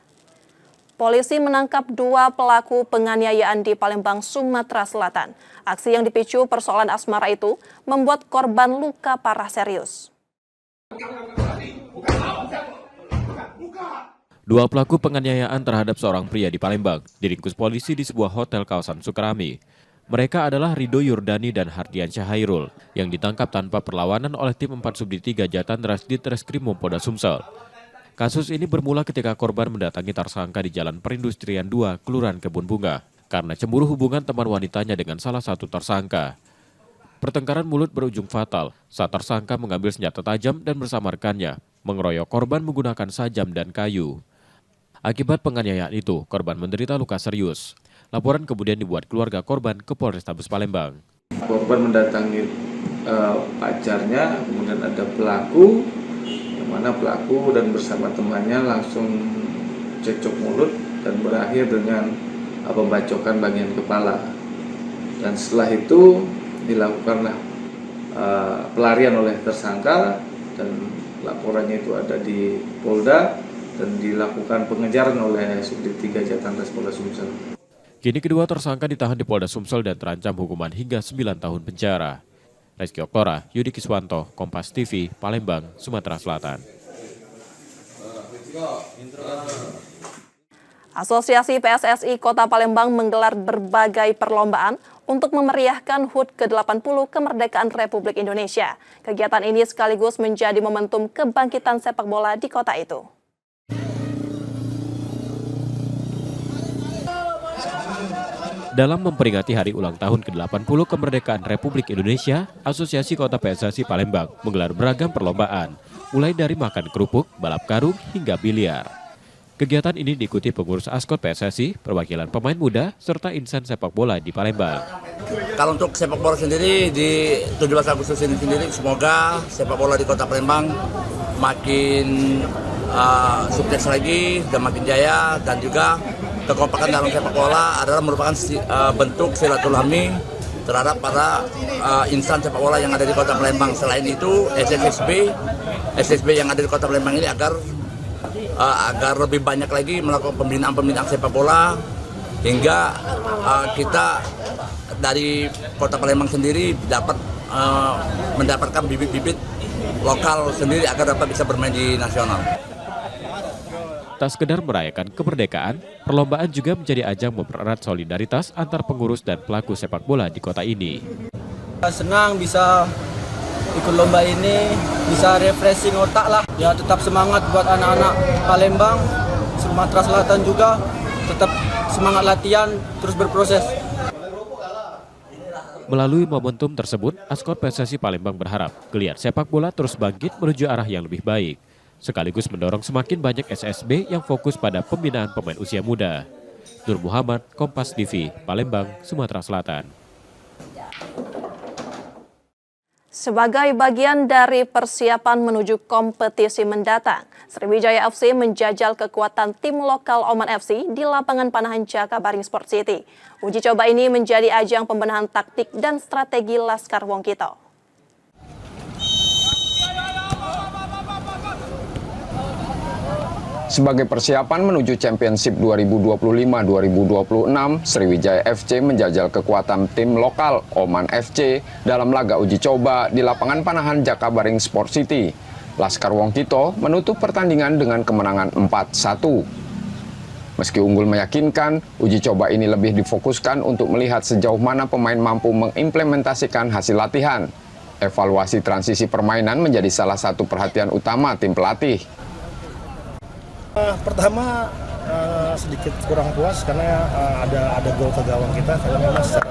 Speaker 1: Polisi menangkap 2 pelaku penganiayaan di Palembang, Sumatera Selatan. Aksi yang dipicu persoalan asmara itu membuat korban luka parah serius.
Speaker 3: 2 pelaku penganiayaan terhadap seorang pria di Palembang diringkus polisi di sebuah hotel kawasan Sukarami. Mereka adalah Rido Yurdani dan Hardian Syahairul yang ditangkap tanpa perlawanan oleh tim 4 Subdit 3 Jatandras di Treskrim Polda Sumsel. Kasus ini bermula ketika korban mendatangi tersangka di Jalan Perindustrian 2, Kelurahan Kebun Bunga, karena cemburu hubungan teman wanitanya dengan salah satu tersangka. Pertengkaran mulut berujung fatal saat tersangka mengambil senjata tajam dan bersamarkannya, mengeroyok korban menggunakan sajam dan kayu. Akibat penganiayaan itu, korban menderita luka serius. Laporan kemudian dibuat keluarga korban ke Polrestabes Palembang.
Speaker 2: Korban mendatangi pacarnya, kemudian ada pelaku, yang mana pelaku dan bersama temannya langsung cekcok mulut dan berakhir dengan pembacokan bagian kepala. Dan setelah itu dilakukanlah pelarian oleh tersangka dan laporannya itu ada di Polda dan dilakukan pengejaran oleh Subdit 3 Jatandras Polda Sumsel.
Speaker 3: Kini kedua tersangka ditahan di Polda Sumsel dan terancam hukuman hingga 9 tahun penjara. Reski Oktora, Yudi Kiswanto, Kompas TV, Palembang, Sumatera Selatan.
Speaker 1: Asosiasi PSSI Kota Palembang menggelar berbagai perlombaan untuk memeriahkan HUT ke-80 Kemerdekaan Republik Indonesia. Kegiatan ini sekaligus menjadi momentum kebangkitan sepak bola di kota itu.
Speaker 3: Dalam memperingati hari ulang tahun ke-80 Kemerdekaan Republik Indonesia, Asosiasi Kota PSSI Palembang menggelar beragam perlombaan, mulai dari makan kerupuk, balap karung, hingga biliar. Kegiatan ini diikuti pengurus Askot PSSI, perwakilan pemain muda, serta insan sepak bola di Palembang.
Speaker 5: Kalau untuk sepak bola sendiri, di 17 Agustus ini sendiri, semoga sepak bola di Kota Palembang makin sukses lagi dan makin jaya, dan juga kekompakan dalam sepak bola adalah merupakan bentuk silaturahmi terhadap para insan sepak bola yang ada di Kota Palembang. Selain itu, SSB yang ada di Kota Palembang ini agar lebih banyak lagi melakukan pembinaan sepak bola, hingga kita dari Kota Palembang sendiri dapat mendapatkan bibit-bibit lokal sendiri agar dapat bisa bermain di nasional.
Speaker 3: Tak sekedar merayakan kemerdekaan, perlombaan juga menjadi ajang mempererat solidaritas antar pengurus dan pelaku sepak bola di kota ini.
Speaker 6: Senang bisa ikut lomba ini, bisa refreshing otak lah. Ya tetap semangat buat anak-anak Palembang, Sumatera Selatan juga, tetap semangat latihan, terus berproses.
Speaker 3: Melalui momentum tersebut, Askot PSSI Palembang berharap geliat sepak bola terus bangkit menuju arah yang lebih baik, sekaligus mendorong semakin banyak SSB yang fokus pada pembinaan pemain usia muda. Nur Muhammad, Kompas TV, Palembang, Sumatera Selatan.
Speaker 1: Sebagai bagian dari persiapan menuju kompetisi mendatang, Sriwijaya FC menjajal kekuatan tim lokal Oman FC di lapangan Panahan Jakabaring Sport City. Uji coba ini menjadi ajang pembenahan taktik dan strategi Laskar Wongkito.
Speaker 7: Sebagai persiapan menuju Championship 2025-2026, Sriwijaya FC menjajal kekuatan tim lokal Oman FC dalam laga uji coba di lapangan Panahan Jakabaring Sport City. Laskar Wong Kito menutup pertandingan dengan kemenangan 4-1. Meski unggul meyakinkan, uji coba ini lebih difokuskan untuk melihat sejauh mana pemain mampu mengimplementasikan hasil latihan. Evaluasi transisi permainan menjadi salah satu perhatian utama tim pelatih.
Speaker 8: Pertama sedikit kurang puas karena ada gol ke gawang kita, karena memang secara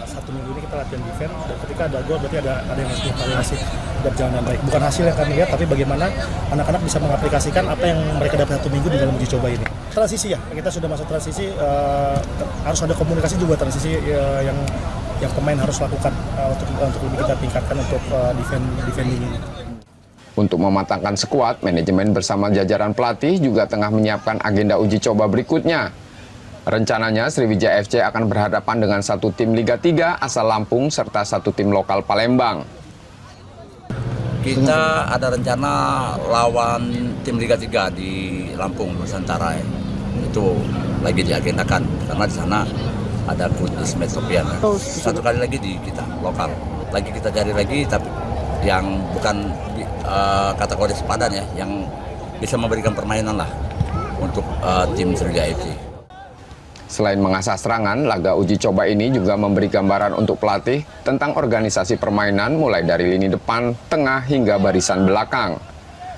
Speaker 8: 1 minggu ini kita latihan defense, dan ketika ada gol berarti ada yang harus dievaluasi dan jalan yang baik. Bukan hasil yang kami lihat, tapi bagaimana anak-anak bisa mengaplikasikan apa yang mereka dapat 1 minggu di dalam uji coba ini. Transisi ya, kita sudah masuk transisi, harus ada komunikasi juga transisi yang pemain harus lakukan untuk lebih kita tingkatkan untuk defending ini.
Speaker 7: Untuk mematangkan skuad, manajemen bersama jajaran pelatih juga tengah menyiapkan agenda uji coba berikutnya. Rencananya Sriwijaya FC akan berhadapan dengan satu tim Liga 3 asal Lampung serta satu tim lokal Palembang.
Speaker 5: Kita ada rencana lawan tim Liga 3 di Lampung, Nusantara. Itu lagi diagendakan karena di sana ada Kudus Metropian. Satu kali lagi di kita lokal. Lagi kita cari lagi tapi yang bukan kategori sepadan ya, yang bisa memberikan permainan lah untuk tim Sriwijaya FC.
Speaker 7: Selain mengasah serangan, laga uji coba ini juga memberi gambaran untuk pelatih tentang organisasi permainan mulai dari lini depan, tengah hingga barisan belakang.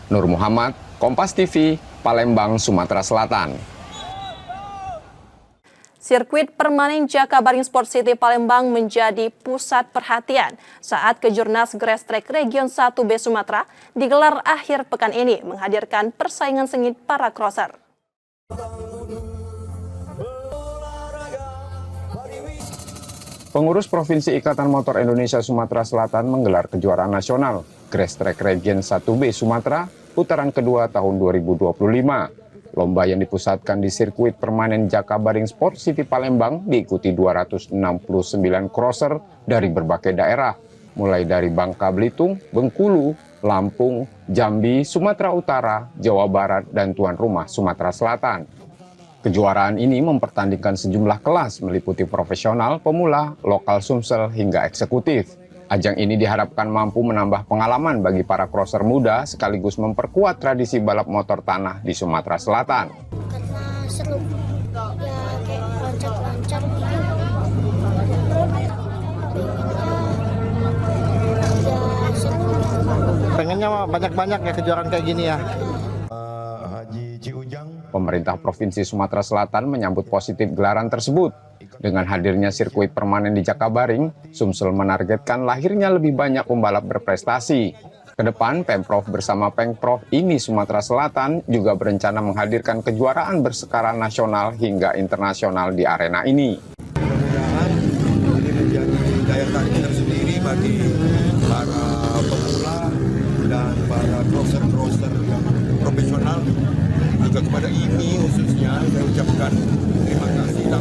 Speaker 7: Nur Muhammad, Kompas TV, Palembang, Sumatera Selatan.
Speaker 1: Sirkuit permanen Jakabaring Sport City Palembang menjadi pusat perhatian saat Kejurnas Grass Track Region 1B Sumatera digelar akhir pekan ini menghadirkan persaingan sengit para crosser.
Speaker 7: Pengurus Provinsi Ikatan Motor Indonesia Sumatera Selatan menggelar kejuaraan nasional Grass Track Region 1B Sumatera putaran kedua tahun 2025. Lomba yang dipusatkan di sirkuit permanen Jakabaring Sport City Palembang diikuti 269 crosser dari berbagai daerah, mulai dari Bangka Belitung, Bengkulu, Lampung, Jambi, Sumatera Utara, Jawa Barat, dan tuan rumah Sumatera Selatan. Kejuaraan ini mempertandingkan sejumlah kelas meliputi profesional, pemula, lokal Sumsel, hingga eksekutif. Ajang ini diharapkan mampu menambah pengalaman bagi para crosser muda sekaligus memperkuat tradisi balap motor tanah di Sumatera Selatan.
Speaker 9: Karena seru, ya kayak loncat-loncat gitu.
Speaker 8: Pengennya banyak-banyak ya kejuaraan kayak gini ya.
Speaker 7: Pemerintah Provinsi Sumatera Selatan menyambut positif gelaran tersebut. Dengan hadirnya sirkuit permanen di Jakabaring, Sumsel menargetkan lahirnya lebih banyak pembalap berprestasi. Kedepan, Pemprov bersama Pengprov IMI Sumatera Selatan juga berencana menghadirkan kejuaraan berskala nasional hingga internasional di arena ini.
Speaker 10: Mudah-mudahan ini menjadi daya tarik tersendiri bagi para pemula dan para crosser-crosser yang profesional. Juga kepada IMI khususnya saya ucapkan terima kasih dan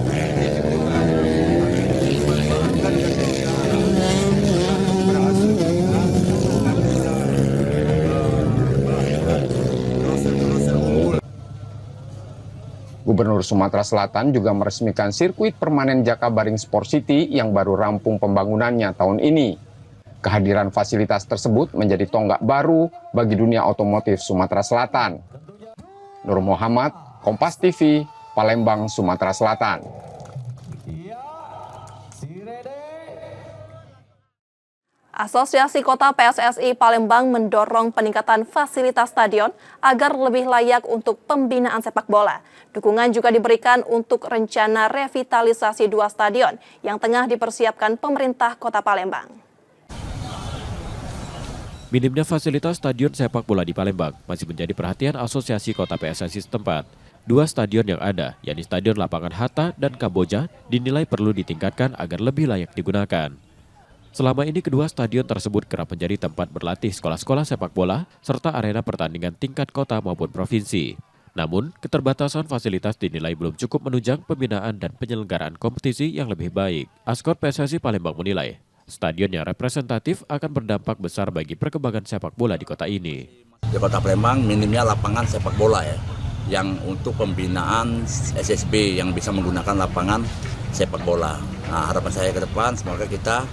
Speaker 7: Gubernur Sumatera Selatan juga meresmikan sirkuit permanen Jakabaring Sport City yang baru rampung pembangunannya tahun ini. Kehadiran fasilitas tersebut menjadi tonggak baru bagi dunia otomotif Sumatera Selatan. Nur Muhammad, Kompas TV, Palembang, Sumatera Selatan.
Speaker 1: Asosiasi Kota PSSI Palembang mendorong peningkatan fasilitas stadion agar lebih layak untuk pembinaan sepak bola. Dukungan juga diberikan untuk rencana revitalisasi 2 stadion yang tengah dipersiapkan pemerintah Kota Palembang.
Speaker 3: Minimnya fasilitas stadion sepak bola di Palembang masih menjadi perhatian Asosiasi Kota PSSI setempat. 2 stadion yang ada, yakni Stadion Lapangan Hatta dan Kamboja, dinilai perlu ditingkatkan agar lebih layak digunakan. Selama ini kedua stadion tersebut kerap menjadi tempat berlatih sekolah-sekolah sepak bola serta arena pertandingan tingkat kota maupun provinsi. Namun, keterbatasan fasilitas dinilai belum cukup menunjang pembinaan dan penyelenggaraan kompetisi yang lebih baik. Askot PSSI Palembang menilai, stadion yang representatif akan berdampak besar bagi perkembangan sepak bola di kota ini.
Speaker 5: Di Kota Palembang minimnya lapangan sepak bola ya, yang untuk pembinaan SSB yang bisa menggunakan lapangan sepak bola. Nah, harapan saya ke depan semoga kita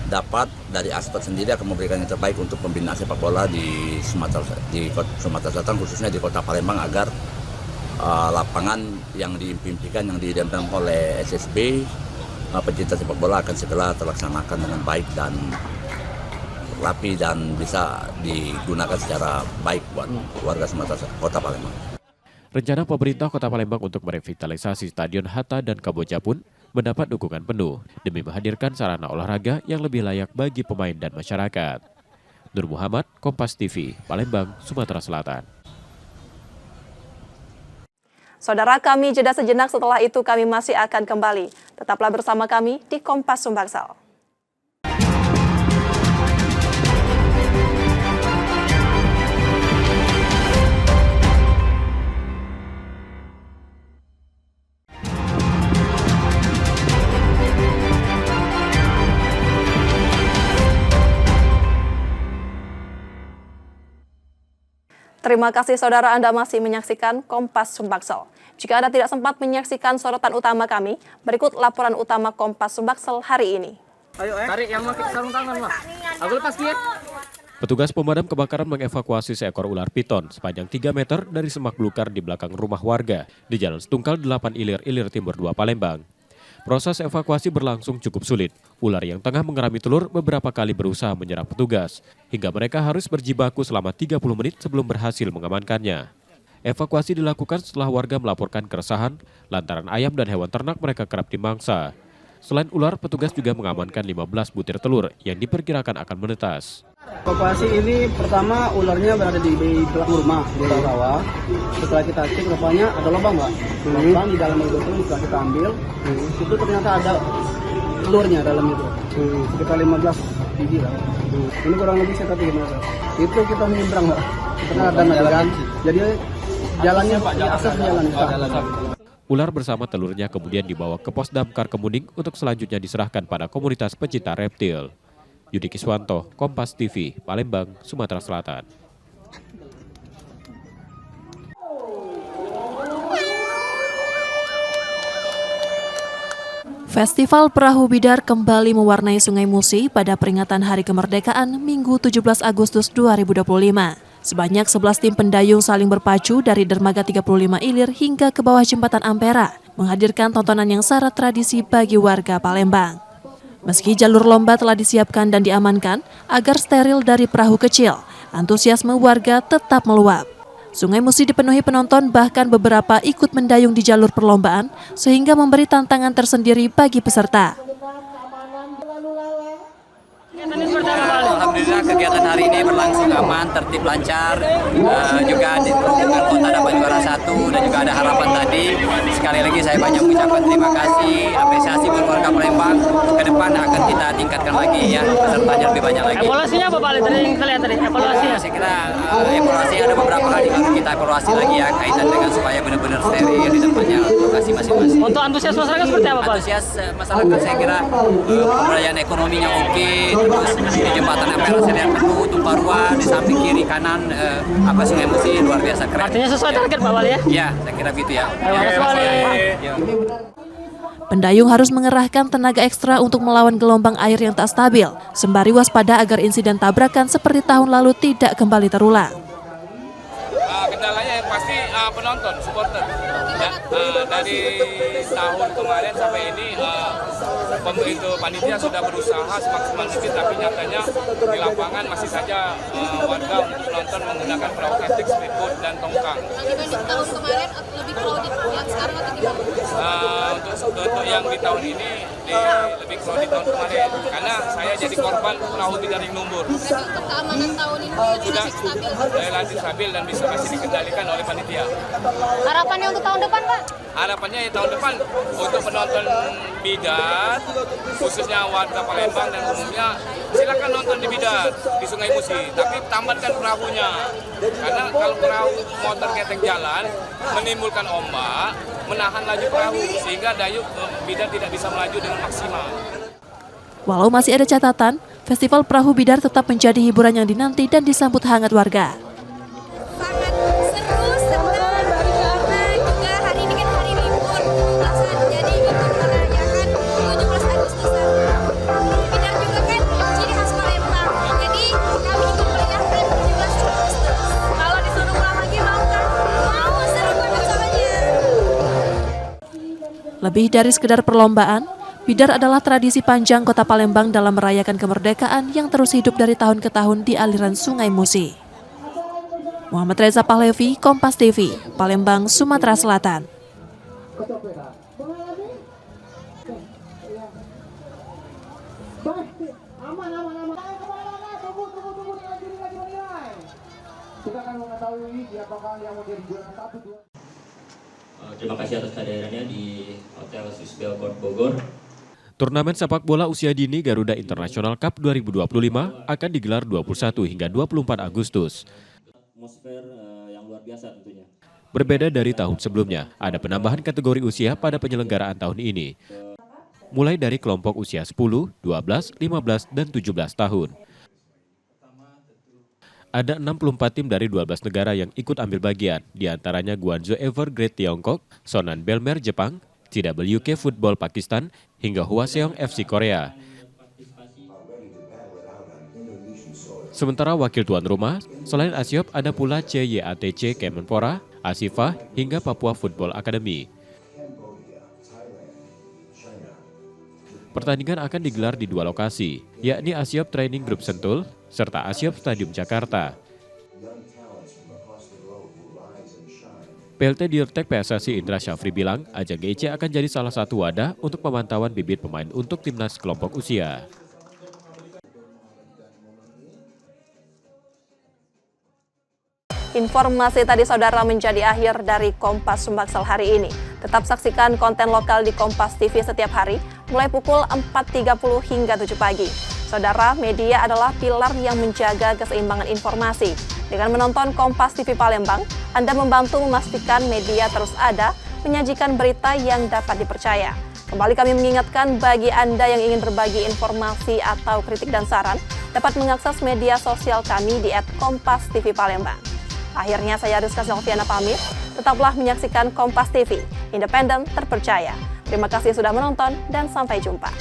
Speaker 5: dapat dari Aspat sendiri akan memberikan yang terbaik untuk pembinaan sepak bola di Sumatera Selatan, khususnya di Kota Palembang, agar lapangan yang diimpikan, yang diidamkan oleh SSB, pecinta sepak bola akan segera terlaksanakan dengan baik dan rapi dan bisa digunakan secara baik buat warga Sumatera Kota Palembang.
Speaker 3: Rencana pemerintah Kota Palembang untuk merevitalisasi Stadion Hatta dan Kamboja pun mendapat dukungan penuh demi menghadirkan sarana olahraga yang lebih layak bagi pemain dan masyarakat. Nur Muhammad, Kompas TV, Palembang, Sumatera Selatan.
Speaker 1: Saudara, kami jeda sejenak, setelah itu kami masih akan kembali. Tetaplah bersama kami di Kompas Sumbaksel. Terima kasih saudara, Anda masih menyaksikan Kompas Sumbaksel. Jika Anda tidak sempat menyaksikan sorotan utama kami, berikut laporan utama Kompas Sumbaksel hari ini.
Speaker 11: Ayo, tarik yang pakai sarung tangan, Mas. Aku lepas dia.
Speaker 3: Petugas pemadam kebakaran mengevakuasi seekor ular piton sepanjang 3 meter dari semak belukar di belakang rumah warga di Jalan Setungkal 8 Ilir Timur 2 Palembang. Proses evakuasi berlangsung cukup sulit. Ular yang tengah mengerami telur beberapa kali berusaha menyerang petugas, hingga mereka harus berjibaku selama 30 menit sebelum berhasil mengamankannya. Evakuasi dilakukan setelah warga melaporkan keresahan lantaran ayam dan hewan ternak mereka kerap dimangsa. Selain ular, petugas juga mengamankan 15 butir telur yang diperkirakan akan menetas.
Speaker 6: Evakuasi ini pertama ularnya berada di belakang rumah, di dalam rawa. Setelah kita cek, rupanya ada lubang, Pak. Lubang di dalam itu setelah kita ambil, itu ternyata ada telurnya dalam itu. Sekitar 15 biji lah. Ini kurang lebih sekitar 3 meter. Itu kita menyeberang, Pak. Kita ada jalan. Jadi jalannya Pak, akses jalan.
Speaker 3: Ular bersama telurnya kemudian dibawa ke pos damkar Kemuning untuk selanjutnya diserahkan pada komunitas pecinta reptil. Yudi Kiswanto, Kompas TV, Palembang, Sumatera Selatan.
Speaker 1: Festival Perahu Bidar kembali mewarnai Sungai Musi pada peringatan Hari Kemerdekaan Minggu 17 Agustus 2025. Sebanyak 11 tim pendayung saling berpacu dari dermaga 35 Ilir hingga ke bawah jembatan Ampera, menghadirkan tontonan yang syarat tradisi bagi warga Palembang. Meski jalur lomba telah disiapkan dan diamankan agar steril dari perahu kecil, antusiasme warga tetap meluap. Sungai Musi dipenuhi penonton, bahkan beberapa ikut mendayung di jalur perlombaan sehingga memberi tantangan tersendiri bagi peserta.
Speaker 12: Alhamdulillah kegiatan hari ini berlangsung aman, tertib, lancar. Juga di perhubungan kota dapat juara 1 dan juga ada harapan tadi. Sekali lagi saya banyak mengucapkan terima kasih, apresiasi buat warga Palembang. Ke depan akan kita tingkatkan lagi ya, pesertanya lebih banyak lagi.
Speaker 11: Evaluasinya apa Pak? Tadi kalian tadi evaluasinya?
Speaker 12: Saya kira evaluasi ada beberapa kali harus kita evaluasi lagi ya, kaitan dengan supaya benar-benar steril di tempatnya lokasi masing-masing.
Speaker 11: Untuk antusias masyarakat seperti apa Pak?
Speaker 12: Antusias masyarakat saya kira pemberdayaan ekonominya oke, terus di jembatan Ampera saya lihat penuh, tumpah ruah di samping kiri kanan Sungai Musi luar biasa keren.
Speaker 11: Artinya sesuai target Pak Wali ya?
Speaker 12: Iya, saya kira gitu ya.
Speaker 1: Pendayung harus mengerahkan tenaga ekstra untuk melawan gelombang air yang tak stabil, sembari waspada agar insiden tabrakan seperti tahun lalu tidak kembali terulang.
Speaker 14: Kendalanya yang pasti penonton, supporter. Dari tahun kemarin sampai ini pemerintah panitia sudah berusaha semaksimal mungkin, tapi nyatanya di lapangan masih saja warga untuk penonton menggunakan perahu ketik, speedboat, dan tongkang.
Speaker 9: Dibanding tahun kemarin lebih crowded yang sekarang atau gimana?
Speaker 14: Untuk yang di tahun ini lebih crowded tahun kemarin, karena saya jadi korban perahu bidar yang numbur.
Speaker 9: Untuk keamanan tahun ini
Speaker 14: sudah relatif stabil dan masih dikendalikan oleh panitia.
Speaker 9: Harapannya untuk tahun depan Pak?
Speaker 14: Harapannya tahun depan untuk penonton bidar, khususnya warga Palembang dan umumnya, silakan nonton di bidar di Sungai Musi, tapi tambatkan perahunya, karena kalau perahu motor ketek jalan menimbulkan ombak, menahan laju perahu sehingga dayung bidar tidak bisa melaju dengan maksimal.
Speaker 1: Walau masih ada catatan, Festival Perahu Bidar tetap menjadi hiburan yang dinanti dan disambut hangat warga. Lebih dari sekedar perlombaan, Bidar adalah tradisi panjang Kota Palembang dalam merayakan kemerdekaan yang terus hidup dari tahun ke tahun di aliran Sungai Musi. Muhammad Reza Pahlevi, Kompas TV, Palembang, Sumatera Selatan.
Speaker 4: Terima kasih atas kehadirannya di Hotel Swiss Belcourt Bogor.
Speaker 3: Turnamen sepak bola usia dini Garuda International Cup 2025 akan digelar 21 hingga 24 Agustus.
Speaker 4: Atmosfer yang luar biasa tentunya.
Speaker 3: Berbeda dari tahun sebelumnya, ada penambahan kategori usia pada penyelenggaraan tahun ini. Mulai dari kelompok usia 10, 12, 15, dan 17 tahun. Ada 64 tim dari 12 negara yang ikut ambil bagian, diantaranya Guangzhou Evergrande Tiongkok, Sonan Belmer Jepang, TWK Football Pakistan, hingga Hwaseong FC Korea. Sementara wakil tuan rumah, selain Asiop ada pula CYATC Kemenpora, Asifah, hingga Papua Football Academy. Pertandingan akan digelar di 2 lokasi, yakni Asiop Training Group Sentul, serta Asiop Stadium Jakarta. PLT Dirtek PSSI Indra Syafri bilang, ajang GIC akan jadi salah satu wadah untuk pemantauan bibit pemain untuk timnas kelompok usia.
Speaker 1: Informasi tadi saudara menjadi akhir dari Kompas Sumbaksel hari ini. Tetap saksikan konten lokal di Kompas TV setiap hari, mulai pukul 4.30 hingga 7 pagi. Saudara, media adalah pilar yang menjaga keseimbangan informasi. Dengan menonton Kompas TV Palembang, Anda membantu memastikan media terus ada, menyajikan berita yang dapat dipercaya. Kembali kami mengingatkan bagi Anda yang ingin berbagi informasi atau kritik dan saran, dapat mengakses media sosial kami di @kompas_tv_palembang. Akhirnya saya Rizka Selviana pamit, tetaplah menyaksikan Kompas TV, independen, terpercaya. Terima kasih sudah menonton dan sampai jumpa.